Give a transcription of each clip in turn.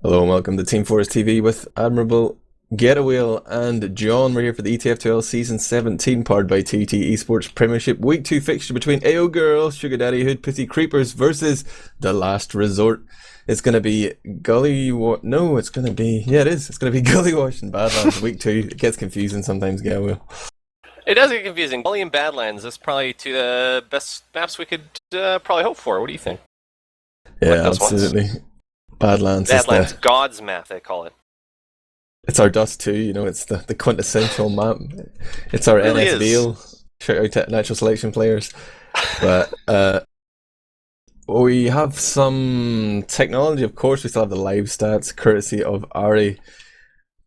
Hello and welcome to teamfortress.tv with Admirable, Getawhale and Jon. We're here for the ETF2L Season 17 powered by TT Esports Premiership Week 2 fixture between Ayogurl, Sugar Daddy Hood Pussy Creepers versus The Last Resort. It's going to be Gullywash. No, it's going to be... Yeah, it is. It's going to be Gullywash and Badlands Week 2. It gets confusing sometimes, Getawhale. It does get confusing. Gully and Badlands, that's probably two of the best maps we could probably hope for. What do you think? Yeah, like absolutely. Badlands is God's map, they call it. It's our dust too, you know, it's the quintessential map. It's our really NSBL. Shout out to natural selection players. But we have some technology, of course. We still have the live stats, courtesy of Ari.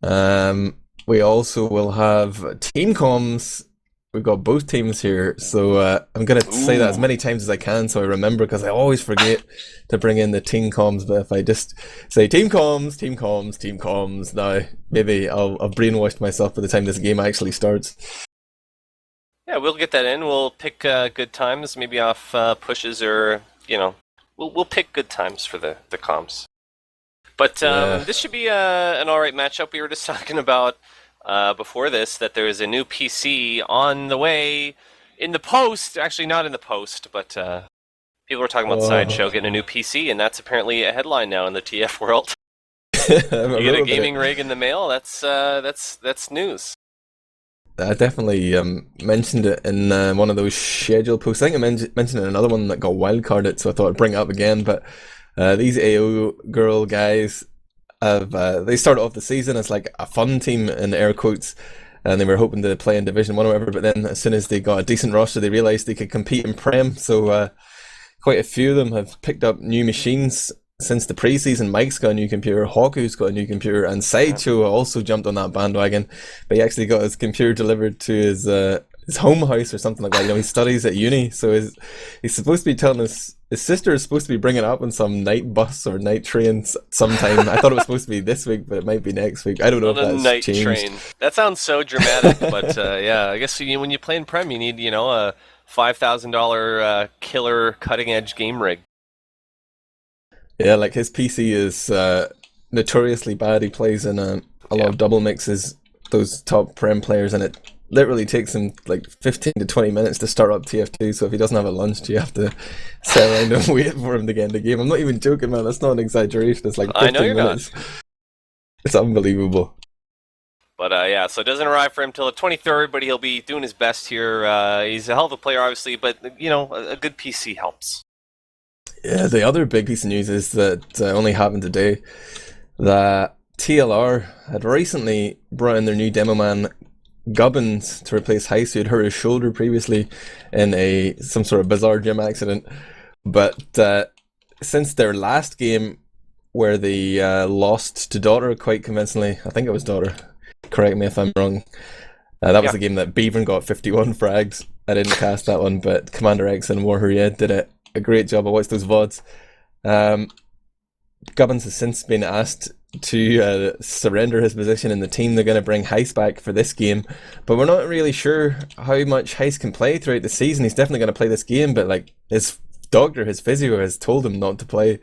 We also will have team comms. We've got both teams here, so I'm going to say that as many times as I can so I remember, because I always forget to bring in the team comms. But if I just say team comms, team comms, team comms, now maybe I've brainwashed myself by the time this game actually starts. Yeah, we'll get that in. We'll pick good times, maybe off pushes, or, you know, we'll pick good times for the comms. But this should be an alright matchup. We were just talking about before this that there is a new PC on the way in the post. Actually, not in the post, but people were talking about Sideshow getting a new PC, and that's apparently a headline now in the TF world. You get a gaming rig in the mail. That's news. I definitely mentioned it in one of those scheduled posts. I think I mentioned it in another one that got wildcarded, so I thought I'd bring it up again. But these Ayogurl guys they started off the season as like a fun team in air quotes, and they were hoping to play in Division 1 or whatever, but then as soon as they got a decent roster they realised they could compete in Prem, so quite a few of them have picked up new machines since the pre-season. Mike's got a new computer, Hawku's got a new computer, and Sideshow also jumped on that bandwagon, but he actually got his computer delivered to his home house or something like that. You know, he studies at uni, so he's supposed to be telling us his sister is supposed to be bringing it up on some night bus or night train sometime. I thought it was supposed to be this week, but it might be next week. I don't know if that's night changed. Train. That sounds so dramatic, but yeah, I guess when you play in Prem, you need, you know, a $5,000 killer cutting edge game rig. Yeah, like his PC is notoriously bad. He plays in a lot of double mixes, those top Prem players, and it literally takes him like 15 to 20 minutes to start up TF2, so if he doesn't have a lunch, you have to sit around and wait for him to get in the game. I'm not even joking, man. That's not an exaggeration. It's like 15 I know you're minutes. Not. It's unbelievable. But yeah, so it doesn't arrive for him till the 23rd, but he'll be doing his best here. He's a hell of a player, obviously, but, you know, a good PC helps. Yeah, the other big piece of news is that only happened today, that TLR had recently brought in their new demo man Gubbins to replace Heist, who had hurt his shoulder previously in some sort of bizarre gym accident. But since their last game, where they lost to Daughter quite convincingly, I think it was Daughter, correct me if I'm wrong, that was the game that Beaver got 51 frags. I didn't cast that one, but Commander X and Warrior did a great job. I watched those VODs. Gubbins has since been asked to surrender his position in the team. They're going to bring Heist back for this game, but we're not really sure how much Heist can play throughout the season. He's definitely going to play this game, but like his doctor, his physio, has told him not to play.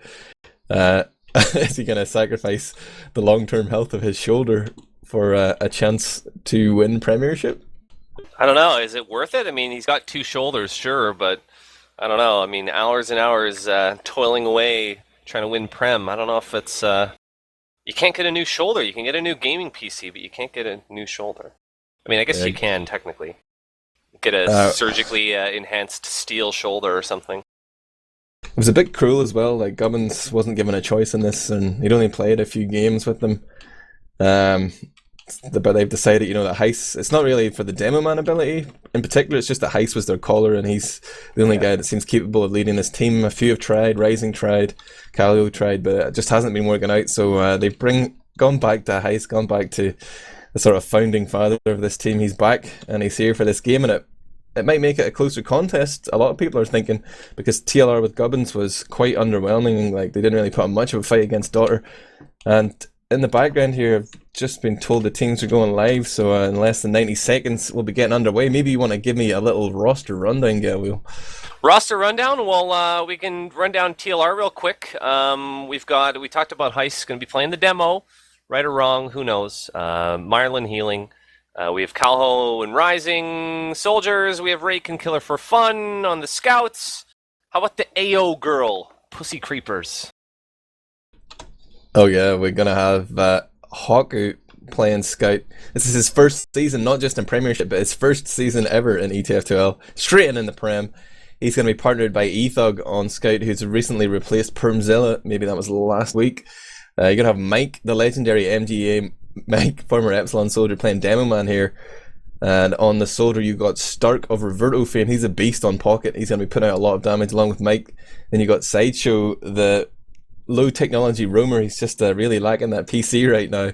Is he going to sacrifice the long-term health of his shoulder for a chance to win Premiership? I don't know. Is it worth it? I mean, he's got two shoulders, sure, but I don't know. I mean, hours and hours toiling away trying to win Prem. I don't know if it's... You can't get a new shoulder. You can get a new gaming PC, but you can't get a new shoulder. I mean, I guess you can, technically. Get a surgically enhanced steel shoulder or something. It was a bit cruel as well. Like, Gubbins wasn't given a choice in this, and he'd only played a few games with them. But they've decided, you know, that Heist, it's not really for the demo man ability in particular, it's just that Heist was their caller, and he's the only guy that seems capable of leading this team. A few have tried, Rising tried, Calio tried, but it just hasn't been working out, so they've gone back to Heist, gone back to the sort of founding father of this team. He's back, and he's here for this game, and it might make it a closer contest, a lot of people are thinking, because TLR with Gubbins was quite underwhelming. Like, they didn't really put up much of a fight against Daughter, and in the background here, I've just been told the teams are going live, so in less than 90 seconds we'll be getting underway. Maybe you want to give me a little roster rundown, Getawhale. Roster rundown. Well, we can run down TLR real quick. We talked about Heist going to be playing the demo, right or wrong, who knows. Marlin healing. We have Calho and Rising Soldiers. We have Rake and Killer for Fun on the Scouts. How about the Ayogurl Pussy Creepers? Oh yeah, we're gonna have Hawku playing Scout. This is his first season, not just in Premiership, but his first season ever in ETF2L. Straight in the Prem. He's going to be partnered by Ethug on Scout, who's recently replaced Permzilla. Maybe that was last week. You're going to have Mike, the legendary MGA Mike, former Epsilon soldier, playing Demo Man here. And on the soldier, you've got Stark of Reverto fame. He's a beast on Pocket. He's going to be putting out a lot of damage along with Mike. Then you got Sideshow, the low technology roamer. He's just really lacking that PC right now.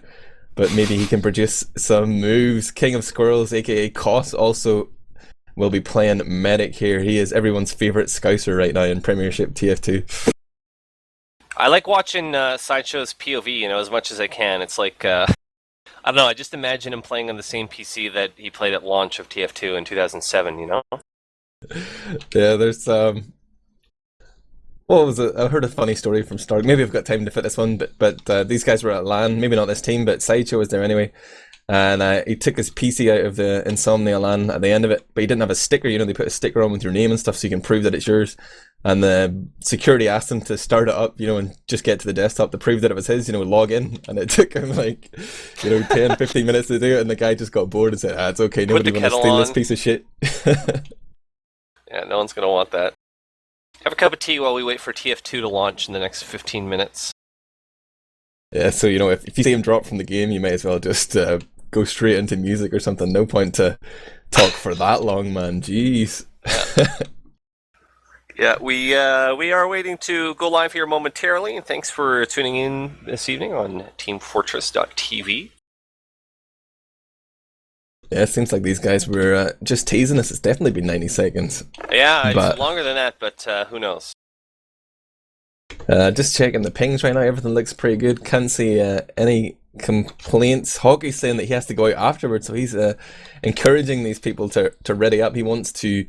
But maybe he can produce some moves. King of Squirrels, aka Koss, also will be playing Medic here. He is everyone's favourite Scouser right now in Premiership TF2. I like watching Sideshow's POV, as much as I can. It's like, I don't know, I just imagine him playing on the same PC that he played at launch of TF2 in 2007, Yeah, there's what was it? I heard a funny story from Stark. Maybe I've got time to fit this one, but these guys were at LAN. Maybe not this team, but Sideshow was there anyway. And he took his PC out of the Insomnia LAN at the end of it, but he didn't have a sticker. They put a sticker on with your name and stuff so you can prove that it's yours. And the security asked him to start it up, and just get to the desktop to prove that it was his, log in. And it took him 10, 15 minutes to do it. And the guy just got bored and said, it's okay, nobody wants to steal this piece of shit. Yeah, no one's going to want that. Have a cup of tea while we wait for TF2 to launch in the next 15 minutes. Yeah, so, if you see him drop from the game, you may as well just go straight into music or something. No point to talk for that long, man. Jeez. Yeah, we are waiting to go live here momentarily, and thanks for tuning in this evening on teamfortress.tv. Yeah, it seems like these guys were just teasing us. It's definitely been 90 seconds. Yeah, it's longer than that, but who knows? Just checking the pings right now. Everything looks pretty good. Can't see any complaints. Hockey's saying that he has to go out afterwards, so he's encouraging these people to ready up. He wants to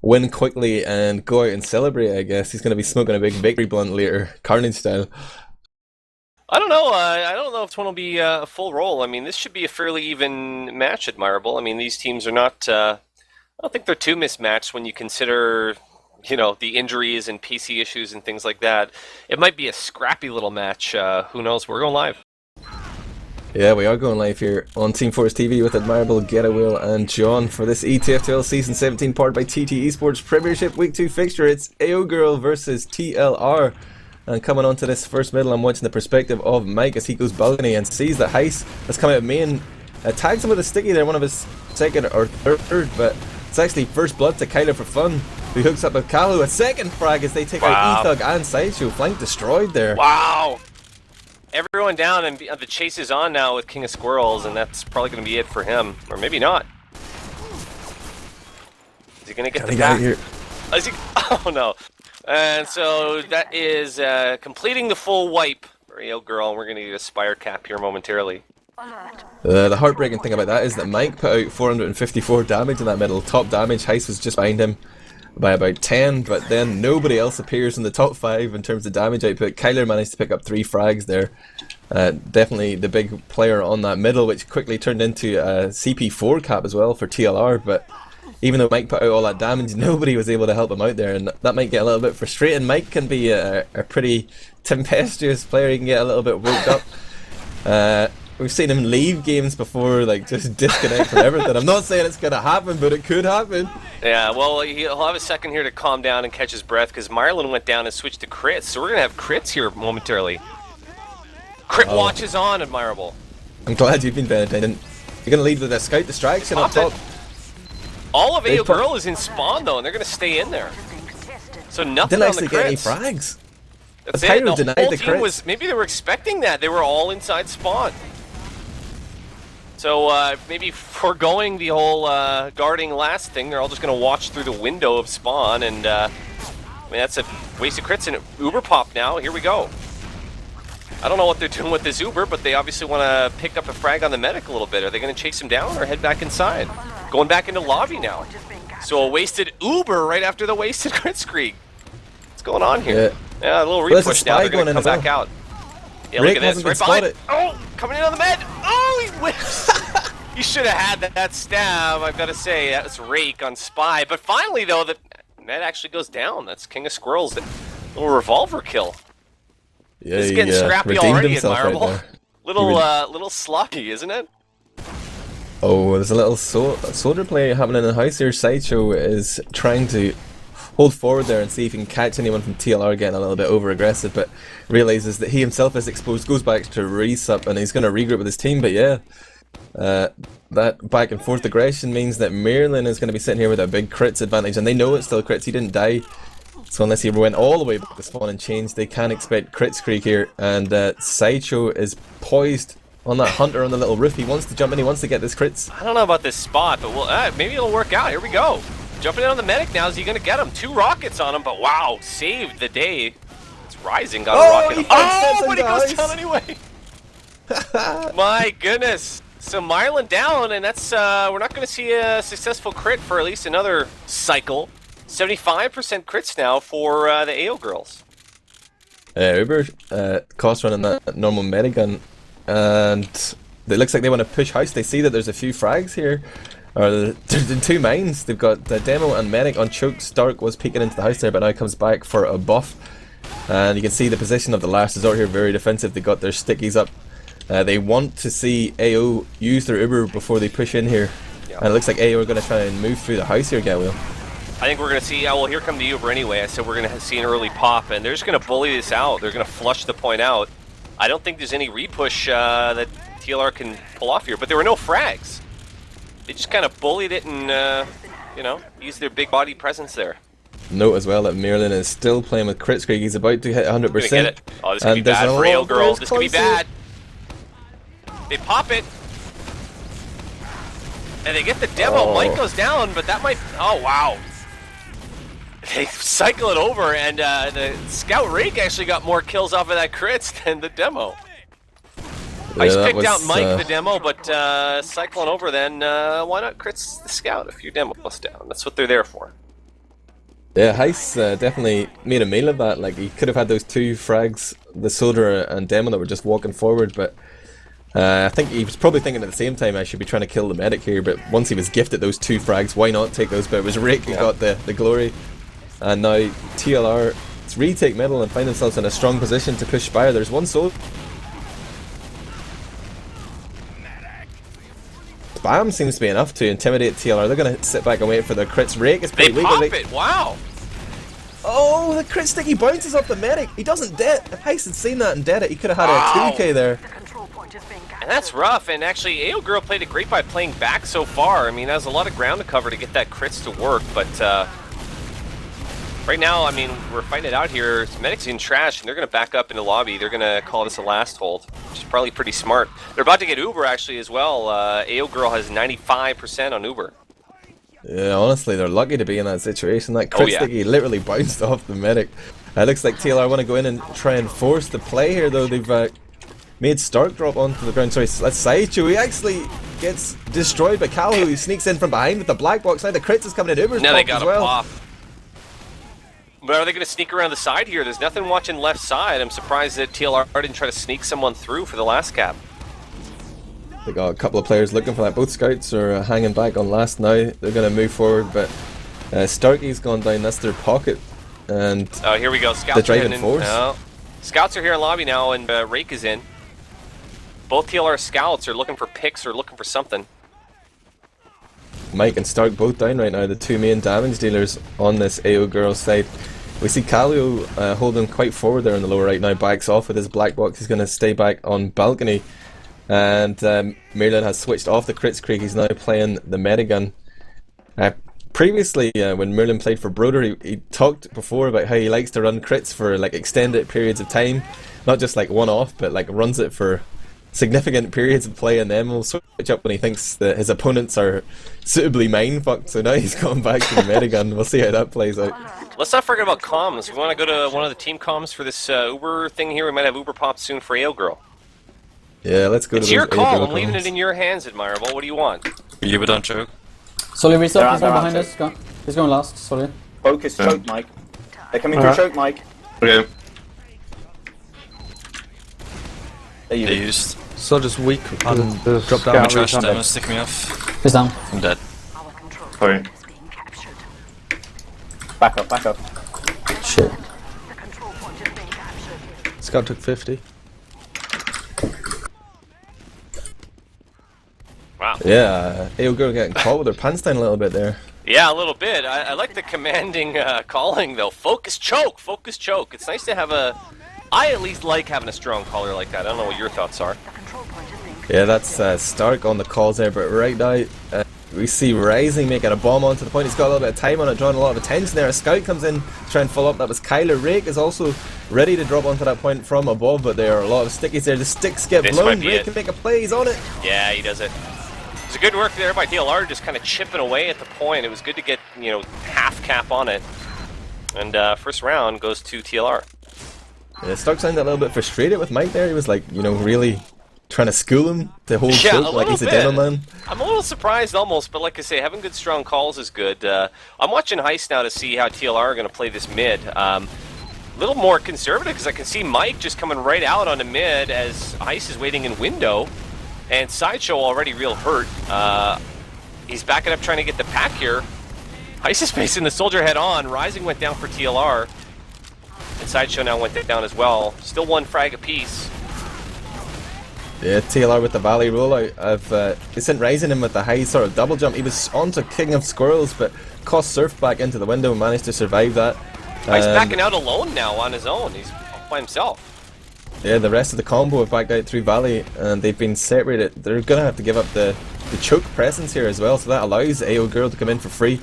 win quickly and go out and celebrate, I guess. He's going to be smoking a big victory blunt later, Carnage style. I don't know. I don't know if this one will be a full roll. I mean, this should be a fairly even match, Admirable. I mean, these teams are not... I don't think they're too mismatched when you consider... the injuries and PC issues and things like that. It might be a scrappy little match. Who knows? We're going live. Yeah, we are going live here on Team Fortress TV with Admirable, Getawhale and Jon for this ETF2L Season 17 powered by TT Esports Premiership Week 2 fixture. It's Ayogurl versus TLR. And coming on to this first middle, I'm watching the perspective of Mike as he goes balcony and sees that Heist has come out of main. Tags him with a sticky there, one of his second or third, but it's actually first blood to Kyler for fun, who hooks up with Kalu. A second frag as they take out Ethug and Sideshow. Flank destroyed there. Wow! Everyone down, and the chase is on now with King of Squirrels, and that's probably going to be it for him. Or maybe not. Is he going to get the back? Here? Is he? Oh no. And so that is completing the full wipe for Ayogurl, and we're going to get a Spire cap here momentarily. The heartbreaking thing about that is that Mike put out 454 damage in that middle. Top damage, Heist was just behind him by about 10, but then nobody else appears in the top 5 in terms of damage output. Kyler managed to pick up 3 frags there. Definitely the big player on that middle, which quickly turned into a CP4 cap as well for TLR, but even though Mike put out all that damage, nobody was able to help him out there, and that might get a little bit frustrating. Mike can be a pretty tempestuous player. He can get a little bit worked up. We've seen him leave games before, just disconnect from everything. I'm not saying it's going to happen, but it could happen. Yeah, well, he'll have a second here to calm down and catch his breath, because Marlin went down and switched to crits, so we're going to have crits here momentarily. Crit watch is on, Admirable. I'm glad you've been paying attention. You're going to lead with a scout distraction up top. All of Ayogurl is in spawn, though, and they're going to stay in there. So nothing on the crits. Didn't actually get any frags. That's it. The whole team was... Maybe they were expecting that. They were all inside spawn. So maybe foregoing the whole guarding last thing, they're all just going to watch through the window of spawn, and I mean, that's a waste of crits and Uber pop now. Here we go. I don't know what they're doing with this Uber, but they obviously want to pick up a frag on the medic a little bit. Are they going to chase him down or head back inside? Going back into lobby now. So a wasted Uber right after the wasted crit streak. What's going on here? Yeah, a little repush now. They're going to come back out. Yeah, look at this. Right behind. Spotted. Oh, coming in on the med. Oh, he whips. You should have had that stab. I've got to say, that was rake on Spy. But finally, though, the med actually goes down. That's King of Squirrels. Little revolver kill. Yeah, It's getting scrappy already, Admirable. Right little sloppy, isn't it? Oh, there's a little soldier play happening in the house here. Sideshow is trying to hold forward there and see if he can catch anyone from TLR getting a little bit over aggressive, but realizes that he himself is exposed, goes back to resup, and he's going to regroup with his team. But yeah, that back and forth aggression means that Merlin is going to be sitting here with a big crits advantage, and they know it's still crits. He didn't die, so unless he went all the way back to spawn and changed, they can expect crits creek here. And Sideshow is poised on that hunter on the little roof. He wants to jump in, he wants to get this crits. I don't know about this spot, but we'll, maybe it'll work out. Here we go. Jumping in on the medic now. Is he going to get him? 2 rockets on him, but wow, saved the day. It's Rising got a rocket. But he goes down anyway. My goodness. So Mylan down, and that's we're not going to see a successful crit for at least another cycle. 75% crits now for the Ayogurls. Uber cost running that normal medigun, and it looks like they want to push house. They see that there's a few frags here. There's 2 mines. They've got the demo and medic on choke. Stark was peeking into the house there, but now comes back for a buff. And you can see the position of the last resort here, very defensive. They got their stickies up. They want to see AO use their Uber before they push in here. Yeah. And it looks like AO are going to try and move through the house here, Getawhale. I think we're going to see, well, here come the Uber anyway. I said we're going to see an early pop, and they're just going to bully this out. They're going to flush the point out. I don't think there's any repush that TLR can pull off here, but there were no frags. They just kind of bullied it and, you know, used their big body presence there. Note as well that Merlin is still playing with crit streak. He's about to hit 100%. Get it. Oh, this could be bad for Ayogurl. This could be bad. They pop it. And they get the demo. Oh. Mike goes down, but that might... Oh, wow. They cycle it over, and the Scout Rake actually got more kills off of that crits than the demo. Yeah, Ice picked out Mike the demo, but cycling over then, why not crits the Scout if your demo's down? That's what they're there for. Yeah, Heist definitely made a meal of that. Like, he could have had those 2 frags, the soldier and demo, that were just walking forward, but I think he was probably thinking at the same time I should be trying to kill the medic here, but once he was gifted those 2 frags, why not take those? But it was Rake who got the glory, and now TLR retake middle and find themselves in a strong position to push Spire. There's one soldier. Spam seems to be enough to intimidate TLR. They're going to sit back and wait for their crits. Rake is pretty weak. They pop it, wow! Oh, the crit stick, he bounces off the medic. He doesn't dead. If Heist had seen that and dead it, he could have had a 2k there. And that's rough, and actually Ayogurl played it great by playing back so far. I mean, that was a lot of ground to cover to get that crits to work, but right now, I mean, we're finding it out here. Medic's in trash, and they're going to back up into lobby. They're going to call this a last hold, which is probably pretty smart. They're about to get Uber, actually, as well. Ayogurl has 95% on Uber. Yeah, honestly, they're lucky to be in that situation. That crit stick, he literally bounced off the medic. It looks like TLR want to go in and try and force the play here, though. They've made Stark drop onto the ground. Sorry, that's Sideshow. He actually gets destroyed by Calho, who sneaks in from behind with the black box. Now the crits is coming in. Uber's now they got as well. Pop. But are they going to sneak around the side here? There's nothing watching left side. I'm surprised that TLR didn't try to sneak someone through for the last cap. They got a couple of players looking for that. Both scouts are hanging back on last now. They're going to move forward, but Starkey's gone down. That's their pocket. And oh, here we go. Scouts the Dragon Force. No. Scouts are here in lobby now, and Rake is in. Both TLR scouts are looking for picks or looking for something. Mike and Stark both down right now, the 2 main damage dealers on this Ayogurl side. We see Calio holding quite forward there in the lower right now, backs off with his black box. He's going to stay back on balcony. And Merlin has switched off the crits creek. He's now playing the medigun. Previously, when Merlin played for Broder, he talked before about how he likes to run crits for like extended periods of time. Not just like one-off, but like runs it for significant periods of play, and then will switch up when he thinks that his opponents are suitably mind-fucked. So now he's going back to the metagun. We'll see how that plays out. Let's not forget about comms. We want to go to one of the team comms for this Uber thing here. We might have Uber pop soon for Ayogurl. Yeah, let's go It's to your those call. Ayogurl I'm leaving comms. it in your hands, Admirable. What do you want? You don't choke. Solly reset, he's They're one out, behind us. He's going last, Solly. Focus, Yeah. choke, Mike. They're coming through choke, Mike. Okay. There you They go. used. So just weak and There's drop scout down. Trash recon them dead. and stick me off. He's down. I'm dead. Sorry. Back up, back up. Shit. Scout took 50. Wow. Yeah, Ayogurl getting caught with their pants down a little bit there. Yeah, a little bit. I like the commanding calling, though. Focus choke! Focus choke. It's nice to have a... I at least like having a strong caller like that. I don't know what your thoughts are. Yeah, that's Stark on the calls there, but right now we see Rising making a bomb onto the point. He's got a little bit of time on it, drawing a lot of attention there. A scout comes in to try and follow up. That was Kyler. Rake is also ready to drop onto that point from above, but there are a lot of stickies there. The sticks get This blown. might be Rake it. can make a play. He's on it. Yeah, he does it. It was a good work there by DLR, just kind of chipping away at the point. It was good to get, you know, half cap on it. And first round goes to TLR. Yeah, Stark sounded a little bit frustrated with Mike there. He was like, you know, really trying to school him to hold Yeah, choke a like he's a little bit. gentleman. I'm a little surprised almost, but like I say, having good strong calls is good. I'm watching Heist now to see how TLR are going to play this mid. A little more conservative because I can see Mike just coming right out on the mid as Heist is waiting in window. And Sideshow already real hurt. He's backing up trying to get the pack here. Heist is facing the soldier head on. Rising went down for TLR. And Sideshow now went down as well. Still one frag apiece. Yeah, TLR with the Valley rollout. They sent Rising in with the high sort of double jump. He was onto King of Squirrels, but cost Surf back into the window and managed to survive that. He's backing out alone now on his own. He's by himself. Yeah, the rest of the combo have backed out through Valley, and they've been separated. They're going to have to give up the choke presence here as well, so that allows Ayogurl to come in for free.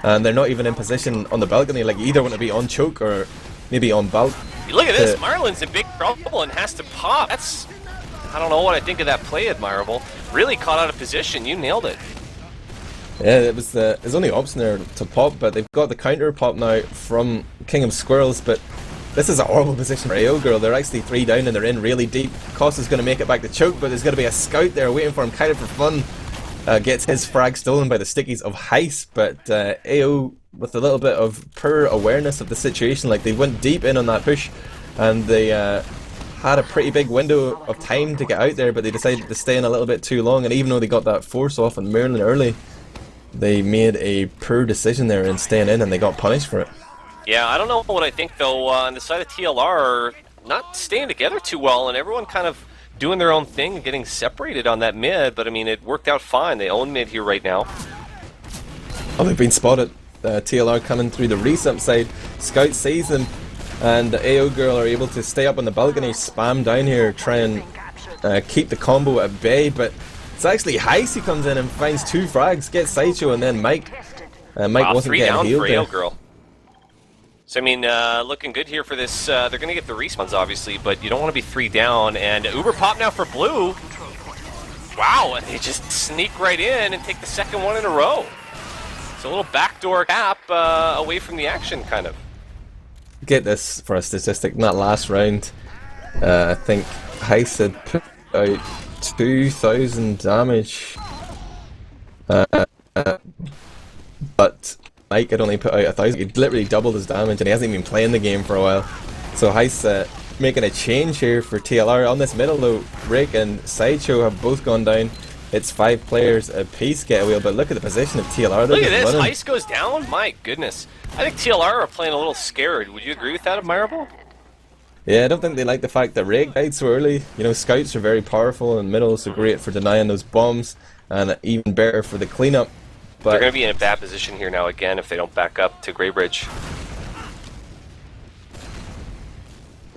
And they're not even in position on the balcony. Like, you either want to be on choke or maybe on balk. Look at this. Marlin's in big trouble and has to pop. That's... I don't know what I think of that play, Admirable. Really caught out of position. You nailed it. Yeah, it was there's only option there to pop, but they've got the counter pop now from King of Squirrels, but this is a horrible position for Ayogurl. They're actually 3 down and they're in really deep. Costa's going to make it back to choke, but there's going to be a scout there waiting for him, kind of for fun. Gets his frag stolen by the stickies of Heist, but AO with a little bit of poor awareness of the situation. Like, they went deep in on that push and they had a pretty big window of time to get out there, but they decided to stay in a little bit too long, and even though they got that force off on Merlin early, they made a poor decision there in staying in and they got punished for it. Yeah, I don't know what I think, though. On the side of TLR, not staying together too well, and everyone kind of doing their own thing and getting separated on that mid, but I mean, it worked out fine. They own mid here right now. Oh, they've been spotted. TLR coming through the resup side. Scout sees them, and the Ayogurl are able to stay up on the balcony, spam down here, try and keep the combo at bay, but it's actually Heist who comes in and finds 2 frags, gets Sideshow, and then Mike. Mike Wow, wasn't 3 getting down healed for there. Ayogurl. So, I mean, looking good here for this. They're going to get the respawns, obviously, but you don't want to be 3 down. And Uber pop now for Blue. Wow, and they just sneak right in and take the second one in a row. It's a little backdoor cap away from the action, kind of. Get this for a statistic. In that last round, I think Heist had put out 2,000 damage. But Mike had only put out 1,000. He'd literally doubled his damage, and he hasn't even been playing the game for a while. So Heist making a change here for TLR. On this middle though, Rick and Sideshow have both gone down. It's 5 players apiece, Getawhale, but look at the position of TLR. Look at this, running. Heist goes down? My goodness. I think TLR are playing a little scared. Would you agree with that, Admirable? Yeah, I don't think they like the fact that Ray died so early. You know, scouts are very powerful, and middles are great for denying those bombs, and even better for the cleanup. But They're going to be in a bad position here now again if they don't back up to Greybridge.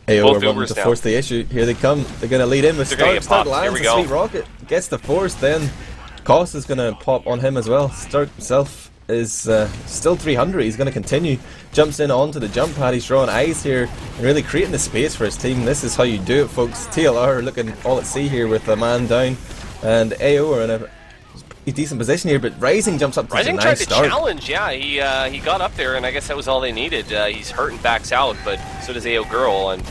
AO Both are wanting Ubers to now. force the issue. Here they come. They're going to lead in with They're gonna Stark. get Stark popped. Here lands we a go. sweet rocket. Gets the force, then Cost is going to pop on him as well. Stark himself is still 300. He's going to continue. Jumps in onto the jump pad. He's drawing eyes here and really creating the space for his team. This is how you do it, folks. TLR looking all at sea here with a man down, and AO are in a pretty decent position here. But Rising jumps up to Rising a nice tried to start. challenge, yeah. He got up there, and I guess that was all they needed. He's hurt and backs out, but so does Ayogurl, and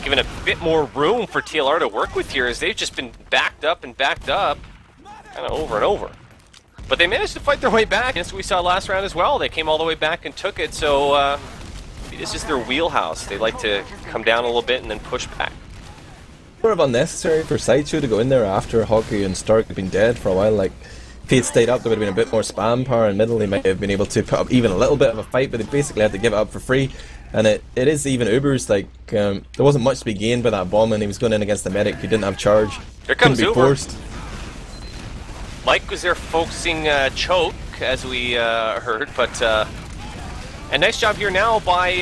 giving a bit more room for TLR to work with here, as they've just been backed up, kind of over and over. But they managed to fight their way back, as we saw last round as well. They came all the way back and took it, so this is their wheelhouse. They like to come down a little bit and then push back. Sort of unnecessary for Sideshow to go in there after Hockey and Stark had been dead for a while. Like, if he had stayed up, there would have been a bit more spam power in middle. They might have been able to put up even a little bit of a fight, but they basically had to give it up for free. And it is even Uber's, like, there wasn't much to be gained by that bomb, and he was going in against the medic who didn't have charge. Here comes Couldn't be Uber. forced. Mike was there focusing choke, as we heard, but a nice job here now by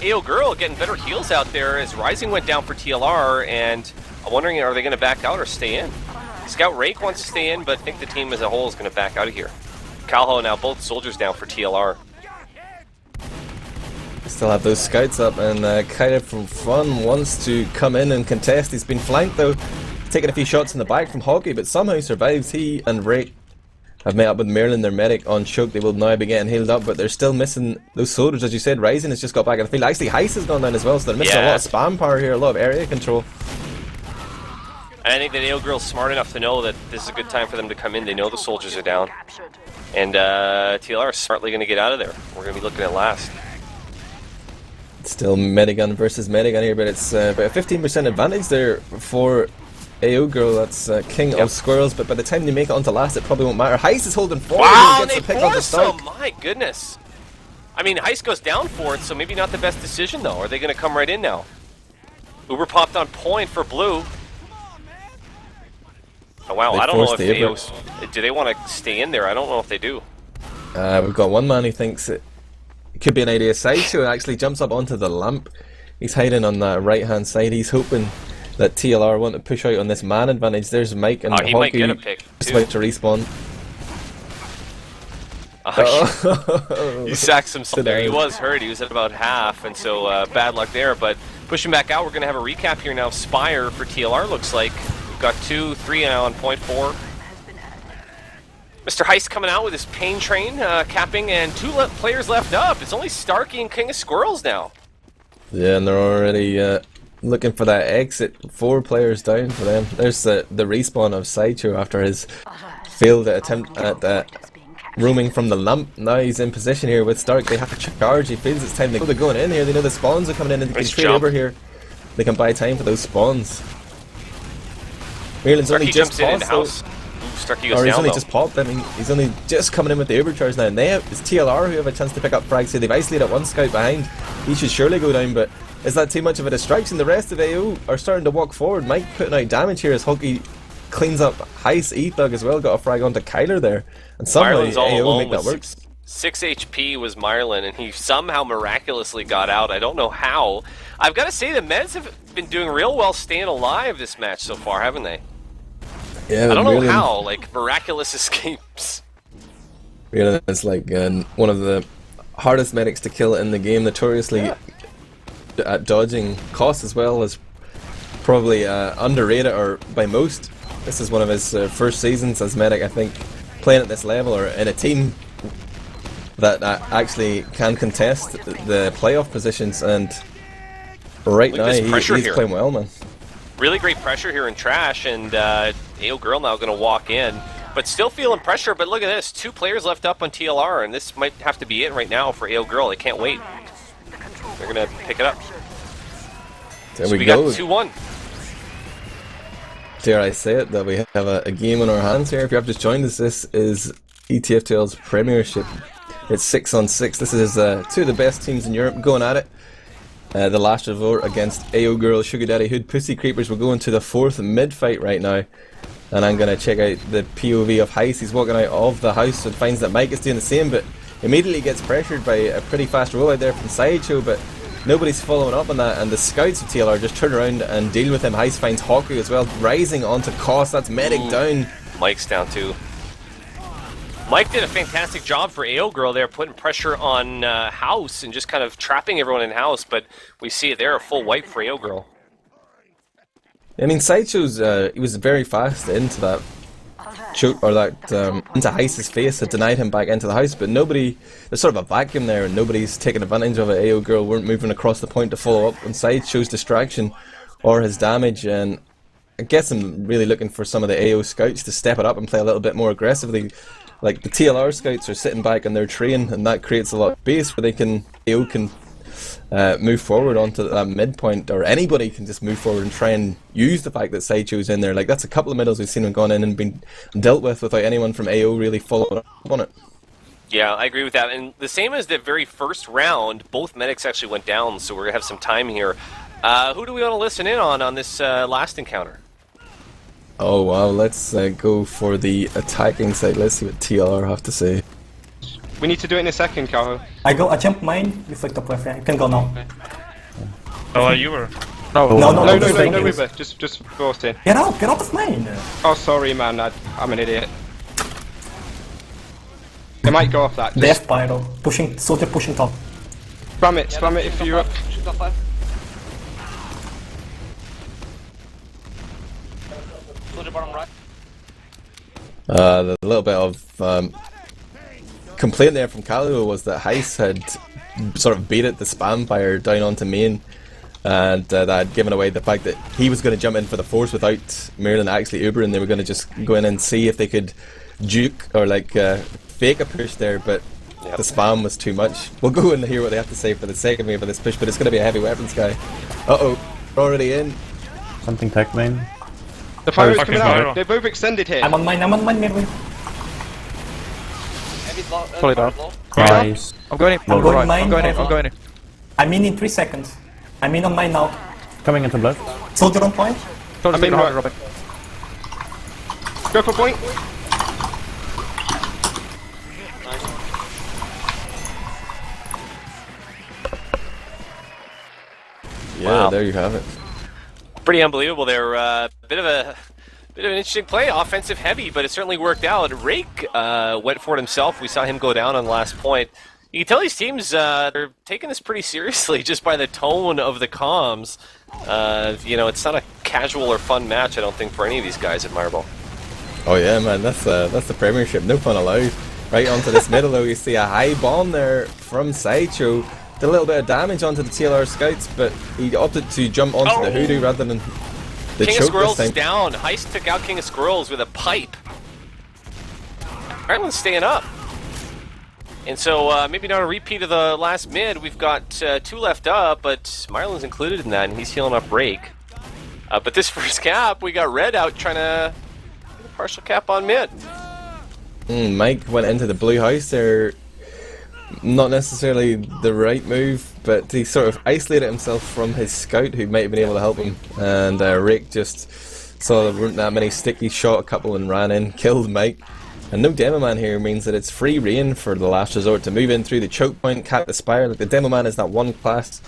Ayogurl getting better heals out there as Rising went down for TLR, and I'm wondering, are they going to back out or stay in? Scout Rake wants to stay in, but I think the team as a whole is going to back out of here. Calho now both soldiers down for TLR. Still have those scouts up, and Kyra from Fun wants to come in and contest. He's been flanked though, taking a few shots in the back from Hockey, but somehow survives. He and Rake have met up with Merlin, their medic, on choke. They will now be getting healed up, but they're still missing those soldiers. As you said, Rising has just got back in the field. Actually, Heist has gone down as well, so they're missing a lot of spam power here, a lot of area control. And I think that Ayogurl's smart enough to know that this is a good time for them to come in. They know the soldiers are down. And TLR is smartly going to get out of there. We're going to be looking at last. Still Medigun versus Medigun here, but it's about a 15% advantage there for Ayogurl. That's king of squirrels, but by the time they make it onto last, it probably won't matter. Heist is holding forward. Wow, He gets they the pick on the forced start. him! My goodness. I mean, Heist goes down for it, so maybe not the best decision, though. Are they going to come right in now? Uber popped on point for blue. Oh, wow, They I don't know if forced they... Do they want to stay in there? I don't know if they do. We've got one man who thinks it could be an idea. Sideshow actually jumps up onto the lamp. He's hiding on that right hand side. He's hoping that TLR want to push out on this man advantage. There's Mike and He might Hockey get a pick, just too. about to respawn. He sacked himself there. He down. was hurt. He was at about half, and so bad luck there. But pushing back out, we're going to have a recap here now. Spire for TLR looks like. We've got 2, 3 now on point 4. Mr. Heist coming out with his pain train, capping, and 2 players left up. It's only Starkey and King of Squirrels now. Yeah, and they're already looking for that exit. 4 players down for them. There's the respawn of Sideshow after his failed attempt at roaming from the lamp. Now he's in position here with Stark. They have to charge. He feels it's time to go. They're going in here. They know the spawns are coming in, and they can Nice trade jump. over here. They can buy time for those spawns. Merlin's only Starkey just jumps in paused, house. though. Starkey goes Or he's down, only though. just popped. I mean, he's only just coming in with the overcharge now. And it's TLR who have a chance to pick up frags here. They've isolated one scout behind. He should surely go down, but is that too much of a distraction? The rest of AO are starting to walk forward. Mike putting out damage here as Hockey cleans up Heist. E-Thug as well got a frag onto Kyler there. And somehow Marlin's all AO alone make that with work. 6 HP was Marlin, and he somehow miraculously got out. I don't know how. I've got to say, the Meds have been doing real well staying alive this match so far, haven't they? Yeah, I don't know Merlin- how, like, miraculous escapes. Merlin is like one of the hardest medics to kill in the game, notoriously at dodging costs as well, as probably underrated or by most. This is one of his first seasons as medic, I think, playing at this level or in a team that actually can contest the playoff positions, and right Look at now this pressure he's here. playing well, man. Really great pressure here in Trash, and Ayogurl now going to walk in. But still feeling pressure, but look at this. 2 players left up on TLR, and this might have to be it right now for Ayogurl. They can't wait. They're going to pick it up. There So we we go. got 2-1. Dare I say it, that we have a game on our hands here. If you have just joined us, this is ETF2L's Premiership. It's 6 on 6. This is 2 of the best teams in Europe going at it. The last resort against Ayogurl, Sugar Daddy Hood, Pussy Creepers. We're going to the 4th mid fight right now. And I'm going to check out the POV of Heist. He's walking out of the house and finds that Mike is doing the same, but immediately gets pressured by a pretty fast roll out there from Sideshow, but nobody's following up on that, and the scouts of TLR just turn around and deal with him. Heist finds Hockey as well, rising onto cost. That's medic down. Mike's down too. Mike did a fantastic job for Ayogurl there, putting pressure on House and just kind of trapping everyone in House, but we see it there, a full wipe for Ayogurl. I mean, Sideshow's, he was very fast into that choke, or that, into Heist's face, had denied him back into the house, but nobody, there's sort of a vacuum there, and nobody's taking advantage of it. Ayogurl weren't moving across the point to follow up on Sideshow's distraction or his damage, and I guess I'm really looking for some of the AO scouts to step it up and play a little bit more aggressively. Like, the TLR scouts are sitting back in their train, and that creates a lot of space where AO can move forward onto that midpoint, or anybody can just move forward and try and use the fact that Sideshow's in there. Like, that's a couple of middles we've seen him gone in and been dealt with without anyone from AO really following up on it. Yeah, I agree with that. And the same as the very first round, both medics actually went down, so we're going to have some time here. Who do we want to listen in on this last encounter? Oh wow, let's go for the attacking side. Let's see what TLR have to say. We need to do it in a second, Carl. I jump main, you flick the preference. You can go now. Oh, you were. No, Weaver. Just force in. Get out of main! Oh, sorry, man. I'm an idiot. They might go off that. Death pyro. Soldier pushing top. Spam it if you're up. The little bit of complaint there from Kalu was that Heist had sort of baited the spam fire down onto main, and that had given away the fact that he was going to jump in for the force without Merlin actually Ubering. They were going to just go in and see if they could juke or like fake a push there, but the spam was too much. We'll go and hear what they have to say for the second wave of this push, but it's going to be a heavy weapons guy. Uh-oh, we're already in. Something tech main. The fire's coming out. They're both extended here. I'm on mine midway. Fully down. Nice. I'm going in. I'm going mine. I'm going in. I'm in 3 seconds. I'm in on mine now. Coming into blood. Soldier on point. I'm in right. Go for point. Yeah, Wow. there you have it. Pretty unbelievable there. Bit of an interesting play, offensive heavy, but it certainly worked out. Rake went for it himself. We saw him go down on the last point. You can tell these teams they're taking this pretty seriously just by the tone of the comms. You know, it's not a casual or fun match, I don't think, for any of these guys at Admirable. Oh yeah, man, that's the Premiership. No fun allowed. Right onto this middle though, you see a high bomb there from Sideshow. Did a little bit of damage onto the TLR scouts, but he opted to jump onto the Hoodoo rather than the King of choke Squirrels this is time. down. Heist took out King of Squirrels with a pipe. Ireland's staying up. And so maybe not a repeat of the last mid. We've got 2 left up, but Marlon's included in that, and he's healing up Rake. But this first cap, we got Red out trying to get a partial cap on mid. Mike went into the blue house there. Not necessarily the right move, but he sort of isolated himself from his scout who might have been able to help him. And Rake just saw there weren't that many sticky, shot a couple and ran in, killed Mike. And no Demo Man here means that it's free reign for the last resort to move in through the choke point, cap the spire. Like the Demo Man is that one class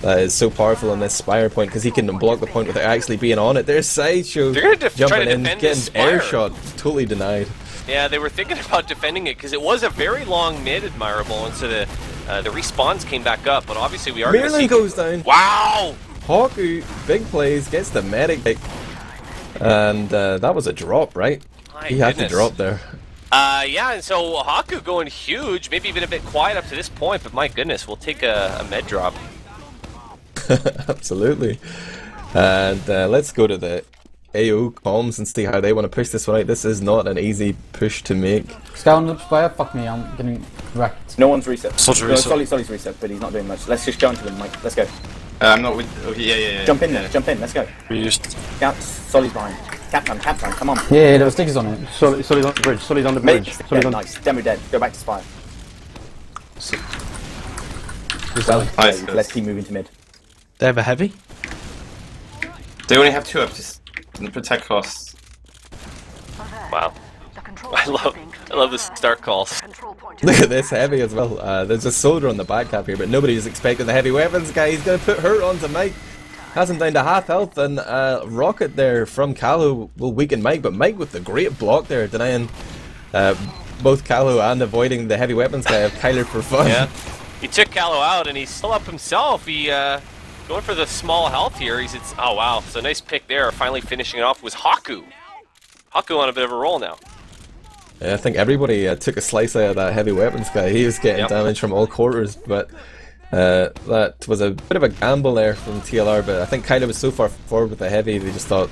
that is so powerful on this spire point because he can block the point without actually being on it. There's Sideshow They're gonna try jumping to in, defend this getting air spire. shot, totally denied. Yeah, they were thinking about defending it because it was a very long mid Admirable, and so the respawns came back up. But obviously, we are going to Merlin see. goes down. Wow! Haku, big plays, gets the medic pick. And that was a drop, right? My He had to goodness. drop there. Yeah, and so Haku going huge, maybe even a bit quiet up to this point, but my goodness, we'll take a med drop. Absolutely. And let's go to the AO comms and see how they want to push this one out. This is not an easy push to make. Scout up spire, fuck me, I'm getting wrecked. No one's reset. Soldier No, reset. Solly's reset, but he's not doing much. Let's just go into them, Mike. Let's go. I'm not with. Oh, yeah. Jump in there. Jump in. Let's go. We used. Scout. Solly's behind. Cap time. Come on. Yeah, there was stickies on it. Solly's on the bridge. Solly's on the Mid. bridge. Dead, nice. Demo dead. Go back to spire. Nice. Let's keep moving to mid. They have a heavy. They only have 2 up. Just protect costs. Wow. I love the start calls. Look at this heavy as well. There's a soldier on the back cap here, but nobody is expecting the heavy weapons guy. He's going to put her onto Mike. Has him down to half health, and Rocket there from Kalu will weaken Mike, but Mike with the great block there, denying both Callow and avoiding the heavy weapons guy of Kyler for fun. Yeah. He took Callow out, and he's still up himself. He going for the small health here. Oh wow, so nice pick there. Finally finishing it off was Haku. Haku on a bit of a roll now. Yeah, I think everybody took a slice out of that heavy weapons guy. He was getting damage from all quarters, but that was a bit of a gamble there from TLR. But I think Kyler was so far forward with the heavy, they just thought,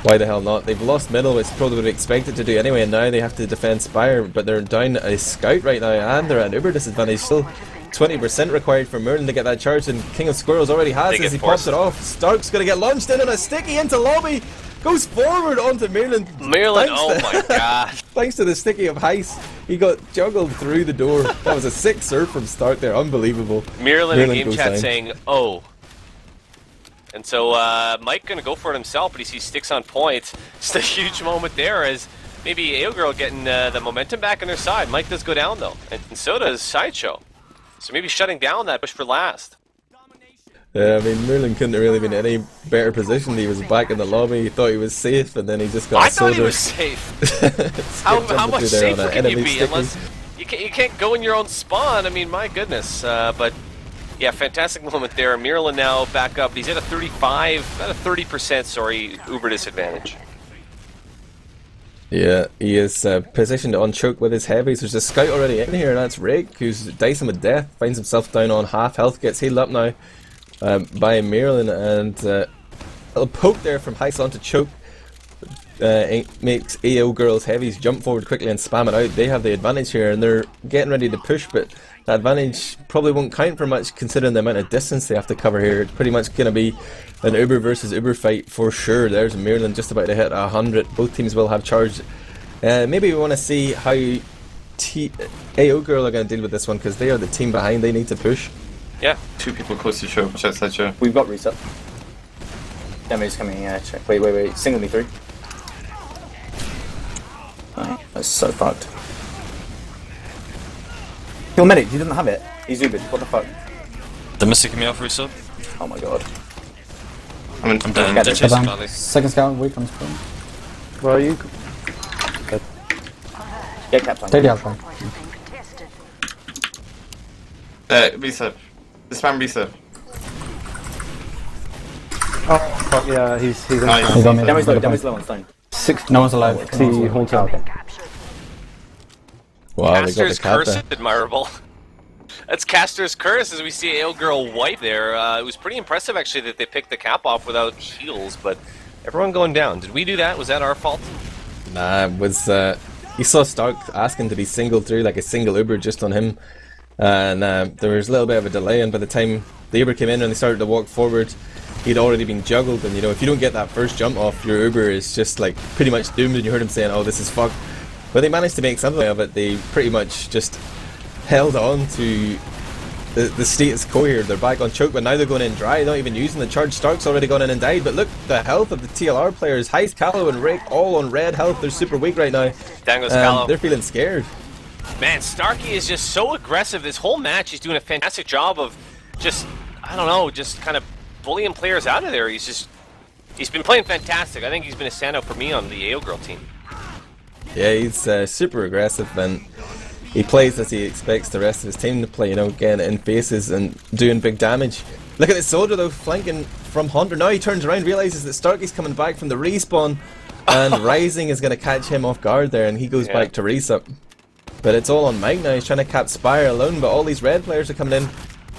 why the hell not? They've lost middle, which probably would be expected to do anyway, and now they have to defend Spire, but they're down a scout right now, and they're at an uber disadvantage. Still 20% required for Merlin to get that charge, and King of Squirrels already has as he pops it off. Stark's gonna get launched in on a sticky into lobby, goes forward onto Merlin. Oh my god. Thanks to the sticky of Heist, he got juggled through the door. That was a sick serve from Stark there, unbelievable. Merlin in game goes chat down. saying, oh. And so Mike gonna go for it himself, but he sees Sticks on point. Just a huge moment there as maybe Ayogurl getting the momentum back on their side. Mike does go down though, and so does Sideshow. So maybe shutting down that push for last. Yeah, I mean, Merlin couldn't have really been in any better position. He was back in the lobby, he thought he was safe, and then he just got I thought he soldier. was safe. how much safer can you be unless you can't go in your own spawn? I mean, my goodness. But yeah, fantastic moment there. Merlin now back up. He's at a 30% sorry, uber disadvantage. Yeah, he is positioned on choke with his heavies. There's a scout already in here, and that's Rake, who's dicing with death. Finds himself down on half health, gets healed up now by Merlin, and a little poke there from Heist onto choke makes Ayogurl's heavies jump forward quickly and spam it out. They have the advantage here, and they're getting ready to push, but that advantage probably won't count for much considering the amount of distance they have to cover here. It's pretty much going to be an Uber versus Uber fight for sure. There's Merlin just about to hit 100. Both teams will have charge. Maybe we want to see how Ayogurl are going to deal with this one, because they are the team behind. They need to push. Yeah. 2 people close to show. Just like show. We've got reset. Demo's coming, check. Wait. Single me through. Oh, that's so fucked. Kill medic, he doesn't have it. He's Ubered, what the fuck? The Mystic me off resub. Oh my god. I'm down. Get Ditch it. is valley. Second scout, weak on spawn. Where are you? Get capped on. Take the alpha. Reset. The spam reset. Oh, fuck, yeah, he's in Nice. He's on me. Demo's low on stone. No one's alive. the hotel. Wow, they got the Caster's cap curse there. admirable. That's Caster's curse as we see Ayogurl wipe there. It was pretty impressive actually that they picked the cap off without heals, but everyone going down. Did we do that? Was that our fault? Nah, it was you saw Stark asking to be singled through, like a single Uber just on him, and there was a little bit of a delay, and by the time the Uber came in and they started to walk forward, he'd already been juggled, and you know, if you don't get that first jump off, your Uber is just like pretty much doomed, and you heard him saying, oh, this is fucked. But they managed to make something of it. They pretty much just held on to the status quo here. They're back on choke, but now they're going in dry, not even using the charge. Stark's already gone in and died, but look, the health of the TLR players, Heist, Callow and Rake, all on red health. They're super weak right now. Down goes Callow. They're feeling scared. Man, Starkey is just so aggressive. This whole match, he's doing a fantastic job of just, I don't know, just kind of bullying players out of there. He's been playing fantastic. I think he's been a standout for me on the Ayogurl team. Yeah, he's super aggressive, and he plays as he expects the rest of his team to play, you know, getting in faces and doing big damage. Look at this soldier though, flanking from Hunter. Now he turns around, realises that Starkey's coming back from the respawn, and Rising is going to catch him off guard there, and he goes back to resup. But it's all on Mike now. He's trying to cap Spire alone, but all these red players are coming in.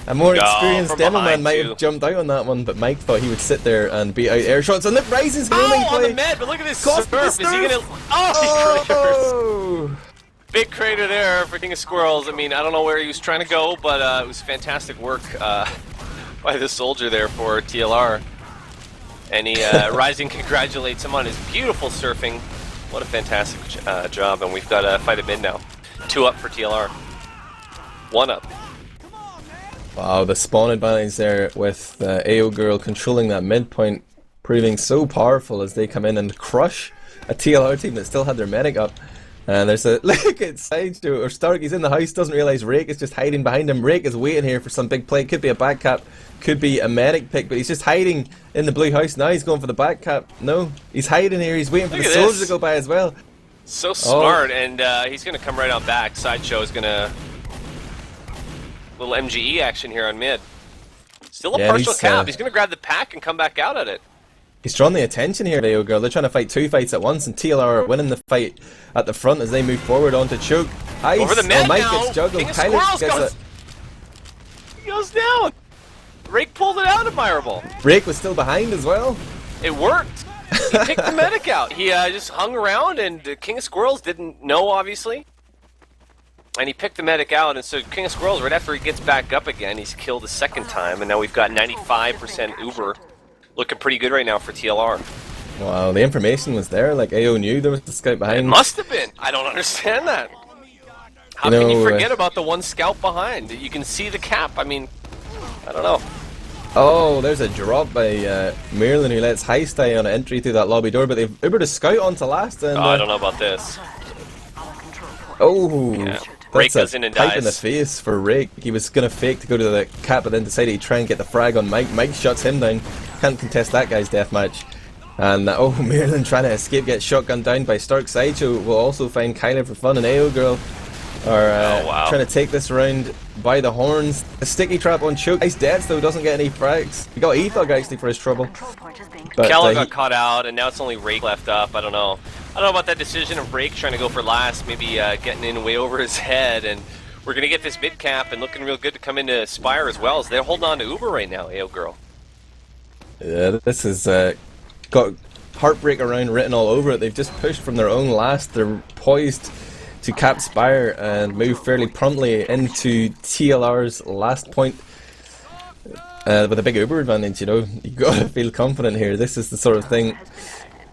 A more experienced Demoman might have jumped out on that one, but Mike thought he would sit there and beat out air shots. And look, Rising's healing play. On the med, but look at this Cost surf. Is he gonna? Oh, he craters. Oh! Big crater there for King of Squirrels. I mean, I don't know where he was trying to go, but it was fantastic work by the soldier there for TLR. And he Rising congratulates him on his beautiful surfing. What a fantastic job! And we've got a fight at mid now. 2 up for TLR. 1 up. Wow, the spawn advantage there with Ayogurl controlling that midpoint, proving so powerful as they come in and crush a TLR team that still had their medic up. And there's a look at Sideshow, or Stark, he's in the house, doesn't realise Rake is just hiding behind him. Rake is waiting here for some big play. Could be a back cap, could be a medic pick, but he's just hiding in the blue house. Now he's going for the back cap. No, he's hiding here, he's waiting for the soldier to go by as well. So smart, and he's going to come right on back. Sideshow is going to... Little MGE action here on mid. Still a partial cap. He's going to grab the pack and come back out at it. He's drawn the attention here, Ayogurl. They're trying to fight 2 fights at once, and TLR are winning the fight at the front as they move forward onto choke. Ice. Over the mid Mike now. gets juggled. King of Tyler Squirrels gets goes... He goes down. Rake pulled it out, Admirable. Rake was still behind as well. It worked. He picked the medic out. He just hung around, and King of Squirrels didn't know, obviously. And he picked the medic out, and so King of Squirrels, right after he gets back up again, he's killed a second time, and now we've got 95% Uber. Looking pretty good right now for TLR. Wow, the information was there. Like, AO knew there was the scout behind. It must have been. I don't understand that. How can you forget about the one scout behind? You can see the cap. I mean, I don't know. Oh, there's a drop by Merlin who lets Heist die on an entry through that lobby door, but they've Ubered a scout onto last. And, I don't know about this. Oh, yeah. Rake that's goes in and pipe dies. in the face for Rake. He was going to fake to go to the cap, but then decided he'd try and get the frag on Mike. Mike shuts him down. Can't contest that guy's deathmatch. And oh, Merlin trying to escape, gets shotgunned down by Stark. Sideshow will also find Kyler for fun, and Ayogurl are trying to take this round by the horns. A sticky trap on choke. Ice Deads though doesn't get any frags. He got E-Thug actually for his trouble. But Callow got caught out, and now it's only Rake left up. I don't know about that decision of Rake trying to go for last, maybe getting in way over his head, and we're going to get this mid cap and looking real good to come into Spire as well, as they're holding on to Uber right now, Ayogurl. Yeah, this has got heartbreak around written all over it. They've just pushed from their own last. They're poised to cap Spire and move fairly promptly into TLR's last point with a big Uber advantage. You know, you got to feel confident here. This is the sort of thing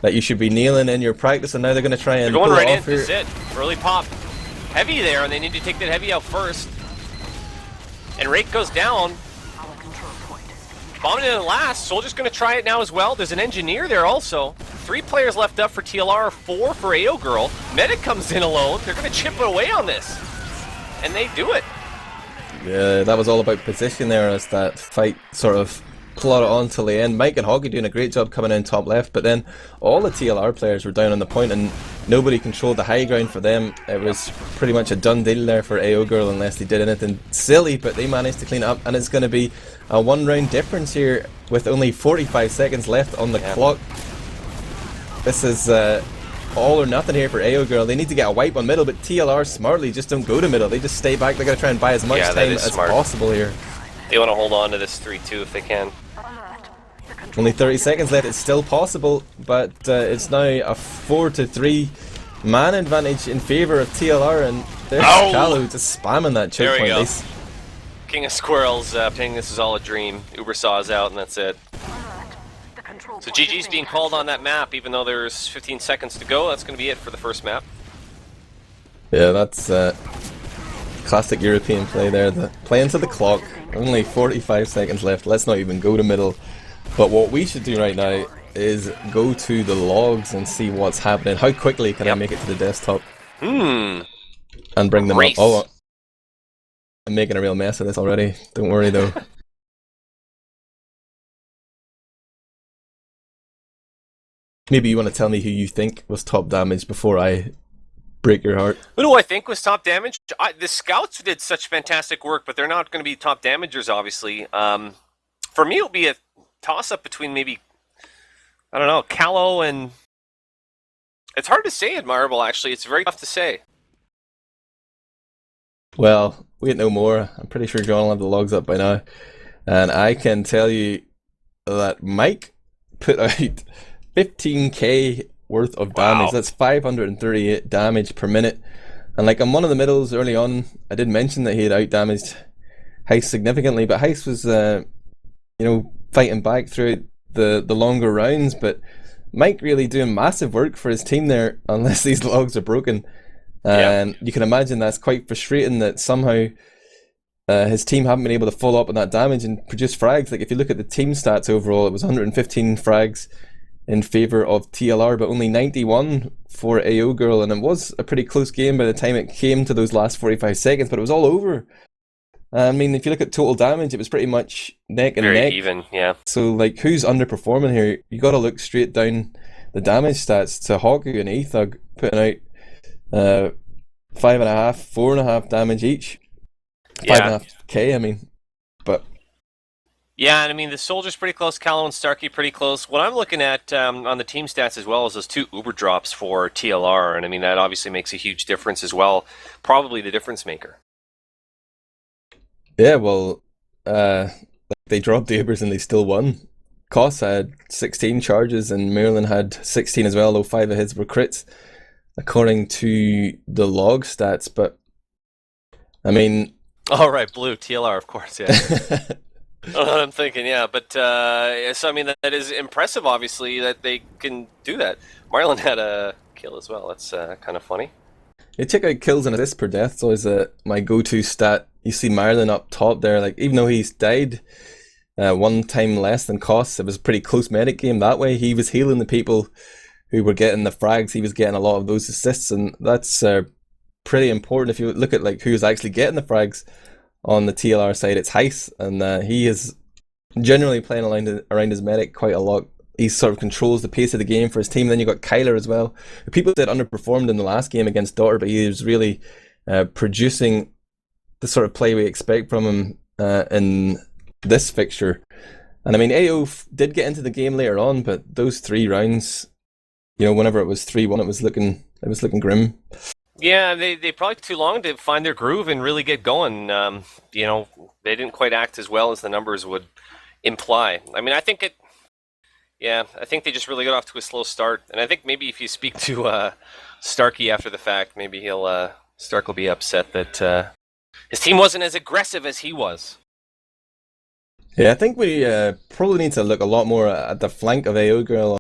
that you should be nailing in your practice, and now they're going to try and they're going pull right it in. off here. This is it. Early pop. Heavy there, and they need to take that heavy out first. And Rake goes down. Bombing in last. Soldier's going to try it now as well. There's an engineer there also. 3 players left up for TLR, 4 for Ayogurl. Medic comes in alone. They're going to chip it away on this. And they do it. Yeah, that was all about position there as that fight sort of plotted on till the end. Mike and Hoggy doing a great job coming in top left, but then all the TLR players were down on the point and nobody controlled the high ground for them. It was pretty much a done deal there for Ayogurl unless they did anything silly, but they managed to clean it up, and it's going to be a 1 round difference here with only 45 seconds left on the clock. This is all or nothing here for Ayogurl. They need to get a wipe on middle, but TLR smartly just don't go to middle. They just stay back. They're going to try and buy as much time as possible here. They want to hold on to this 3-2 if they can. Only 30 seconds left. It's still possible, but it's now a 4-3 man advantage in favour of TLR, and there's Callow just spamming that choke point. There we go. King of Squirrels saying this is all a dream. Uber saw us out, and that's it. So GG's being called on that map, even though there's 15 seconds to go. That's going to be it for the first map. Yeah, that's classic European play there. Playing to the clock. Only 45 seconds left. Let's not even go to middle. But what we should do right now is go to the logs and see what's happening. How quickly can I make it to the desktop? And bring them up. Oh, I'm making a real mess of this already. Don't worry though. Maybe you want to tell me who you think was top damage before I break your heart. Who do I think was top damage? The scouts did such fantastic work, but they're not going to be top damagers, obviously. For me, it'll be a toss-up between maybe, I don't know, Callow and... It's hard to say, Admirable, actually. It's very tough to say. Well, wait no more. I'm pretty sure John will have the logs up by now. And I can tell you that Mike put out 15k worth of damage. That's 538 damage per minute. And like on one of the middles early on, I did mention that he had out-damaged Heist significantly, but Heist was, fighting back throughout the longer rounds, but Mike really doing massive work for his team there, unless these logs are broken. And you can imagine that's quite frustrating that somehow his team haven't been able to follow up on that damage and produce frags. Like if you look at the team stats overall, it was 115 frags in favour of TLR, but only 91 for Ayogurl, and it was a pretty close game by the time it came to those last 45 seconds, but it was all over. I mean, if you look at total damage, it was pretty much neck and neck. Very even, yeah. So, like, who's underperforming here? You got to look straight down the damage stats to Haku and E-Thug putting out 5.5, 4.5 damage each. 5.5k, I mean. But yeah, and I mean the Soldier's pretty close, Callow and Starkey pretty close. What I'm looking at on the team stats as well is those 2 Uber drops for TLR, and I mean that obviously makes a huge difference as well. Probably the difference maker. yeah, well, they dropped the Ubers and they still won. Koss had 16 charges and Maryland had 16 as well, though 5 of his were crits, according to the log stats. But I mean, All right, blue TLR, of course. Yeah, I know what I'm thinking. Yeah, but so I mean that is impressive. Obviously, that they can do that. Marlon had a kill as well. That's kind of funny. check out kills and assists per death. It's always my go-to stat. You see Marlon up top there. Like, even though he's died 1 time less than Koss, it was a pretty close medic game that way. He was healing the people who were getting the frags. He was getting a lot of those assists, and that's pretty important. If you look at like who's actually getting the frags on the TLR side, it's Heist, and he is generally playing around his medic quite a lot. He sort of controls the pace of the game for his team. Then you got Kyler as well. People said underperformed in the last game against Daughter, but he was really producing the sort of play we expect from him in this fixture. And I mean, AO did get into the game later on, but those 3 rounds, whenever it was 3-1, it was looking grim. Yeah, they probably took too long to find their groove and really get going. They didn't quite act as well as the numbers would imply. I mean, I think they just really got off to a slow start. And I think maybe if you speak to Starkey after the fact, maybe Stark will be upset that his team wasn't as aggressive as he was. Yeah, I think we probably need to look a lot more at the flank of Ayogurl